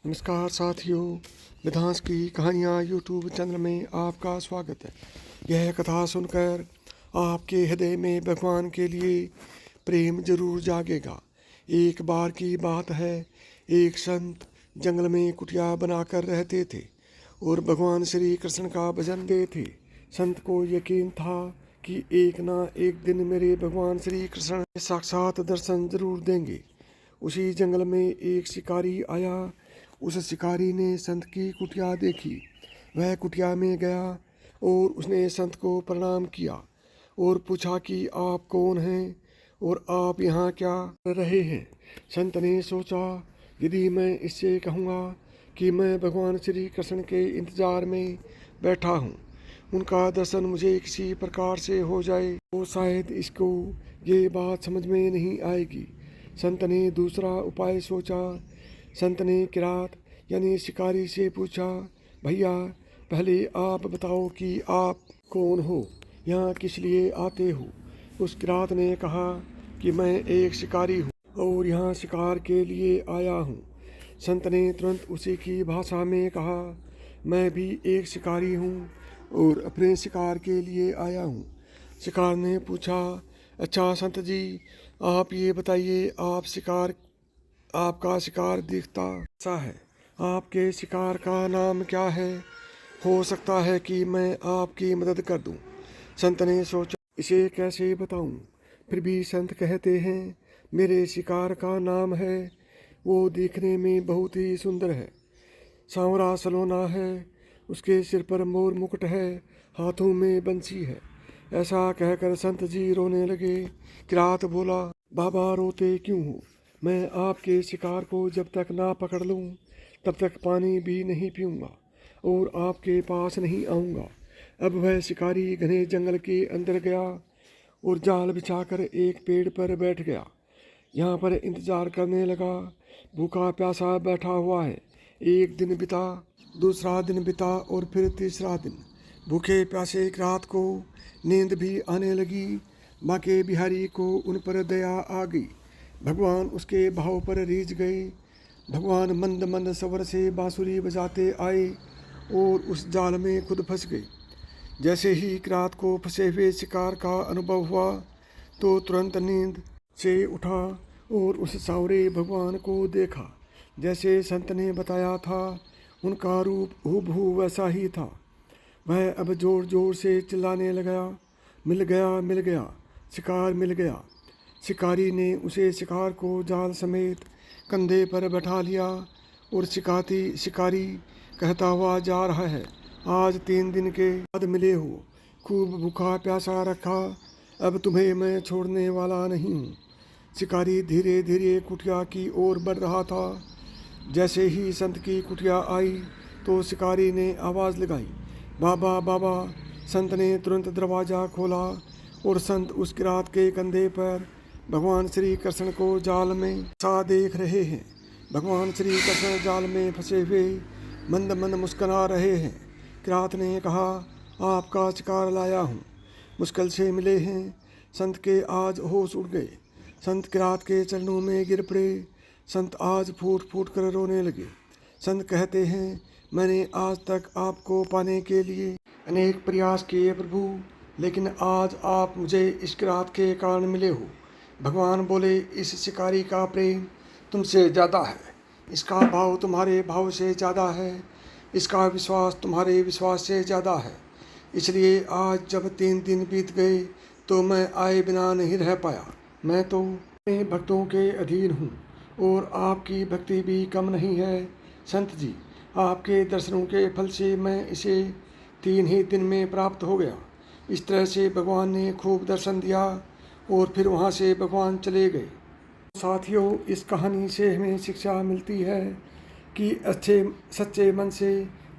नमस्कार साथियों, वेदांश की कहानियाँ यूट्यूब चैनल में आपका स्वागत है। यह कथा सुनकर आपके हृदय में भगवान के लिए प्रेम जरूर जागेगा। एक बार की बात है, एक संत जंगल में कुटिया बनाकर रहते थे और भगवान श्री कृष्ण का भजन गाते थे। संत को यकीन था कि एक ना एक दिन मेरे भगवान श्री कृष्ण साक्षात दर्शन जरूर देंगे। उसी जंगल में एक शिकारी आया। उस शिकारी ने संत की कुटिया देखी। वह कुटिया में गया और उसने संत को प्रणाम किया और पूछा कि आप कौन हैं और आप यहाँ क्या कर रहे हैं। संत ने सोचा, यदि मैं इससे कहूँगा कि मैं भगवान श्री कृष्ण के इंतजार में बैठा हूँ, उनका दर्शन मुझे किसी प्रकार से हो जाए, तो शायद इसको ये बात समझ में नहीं आएगी। संत ने दूसरा उपाय सोचा। संत ने किरात यानी शिकारी से पूछा, भैया पहले आप बताओ कि आप कौन हो, यहाँ किस लिए आते हो। उस किरात ने कहा कि मैं एक शिकारी हूँ और यहाँ शिकार के लिए आया हूँ। संत ने तुरंत उसी की भाषा में कहा, मैं भी एक शिकारी हूँ और अपने शिकार के लिए आया हूँ। शिकार ने पूछा, अच्छा संत जी, आप ये बताइए, आपका शिकार दिखता कैसा है? आपके शिकार का नाम क्या है? हो सकता है कि मैं आपकी मदद कर दूं। संत ने सोचा, इसे कैसे बताऊं? फिर भी संत कहते हैं, मेरे शिकार का नाम है, वो देखने में बहुत ही सुंदर है, सांवरा सलोना है, उसके सिर पर मोर मुकुट है, हाथों में बंसी है। ऐसा कहकर संत जी रोने लगे। किरात बोला, बाबा रोते क्यों हो? मैं आपके शिकार को जब तक ना पकड़ लूं तब तक पानी भी नहीं पीऊँगा और आपके पास नहीं आऊँगा। अब वह शिकारी घने जंगल के अंदर गया और जाल बिछाकर एक पेड़ पर बैठ गया। यहाँ पर इंतजार करने लगा। भूखा प्यासा बैठा हुआ है। एक दिन बिता, दूसरा दिन बिता और फिर तीसरा दिन। भूखे प्यासे किरात को नींद भी आने लगी। बांके बिहारी को उन पर दया आ गई। भगवान उसके भाव पर रीझ गए। भगवान मंद मंद स्वर से बांसुरी बजाते आए और उस जाल में खुद फंस गए। जैसे ही किरात को फंसे हुए शिकार का अनुभव हुआ तो तुरंत नींद से उठा और उस सांवरे भगवान को देखा। जैसे संत ने बताया था, उनका रूप हूबहू वैसा ही था। वह अब जोर जोर से चिल्लाने लगा, मिल गया, मिल गया, शिकार मिल गया। शिकारी ने उसे शिकार को जाल समेत कंधे पर बैठा लिया और शिकारी कहता हुआ जा रहा है, आज 3 दिन के बाद मिले हो, खूब भूखा प्यासा रखा, अब तुम्हें मैं छोड़ने वाला नहीं हूँ। शिकारी धीरे धीरे कुटिया की ओर बढ़ रहा था। जैसे ही संत की कुटिया आई तो शिकारी ने आवाज़ लगाई, बाबा बाबा। संत ने तुरंत दरवाज़ा खोला और संत उस किरात के कंधे पर भगवान श्री कृष्ण को जाल में सा देख रहे हैं। भगवान श्री कृष्ण जाल में फंसे हुए मंद मंद मुस्कुरा रहे हैं। किरात ने कहा, आपका शिकार लाया हूँ, मुश्किल से मिले हैं। संत के आज होश उड़ गए। संत किरात के चरणों में गिर पड़े। संत आज फूट फूट कर रोने लगे। संत कहते हैं, मैंने आज तक आपको पाने के लिए अनेक प्रयास किए प्रभु, लेकिन आज आप मुझे इस किरात के कारण मिले हो। भगवान बोले, इस शिकारी का प्रेम तुमसे ज़्यादा है, इसका भाव तुम्हारे भाव से ज़्यादा है, इसका विश्वास तुम्हारे विश्वास से ज़्यादा है। इसलिए आज जब 3 दिन बीत गए तो मैं आए बिना नहीं रह पाया। मैं तो अपने भक्तों के अधीन हूँ और आपकी भक्ति भी कम नहीं है। संत जी, आपके दर्शनों के फल से मैं इसे 3 ही दिन में प्राप्त हो गया। इस तरह से भगवान ने खूब दर्शन दिया और फिर वहाँ से भगवान चले गए। साथियों, इस कहानी से हमें शिक्षा मिलती है कि अच्छे सच्चे मन से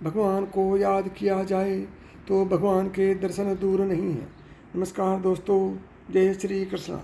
भगवान को याद किया जाए तो भगवान के दर्शन दूर नहीं हैं। नमस्कार दोस्तों, जय श्री कृष्ण।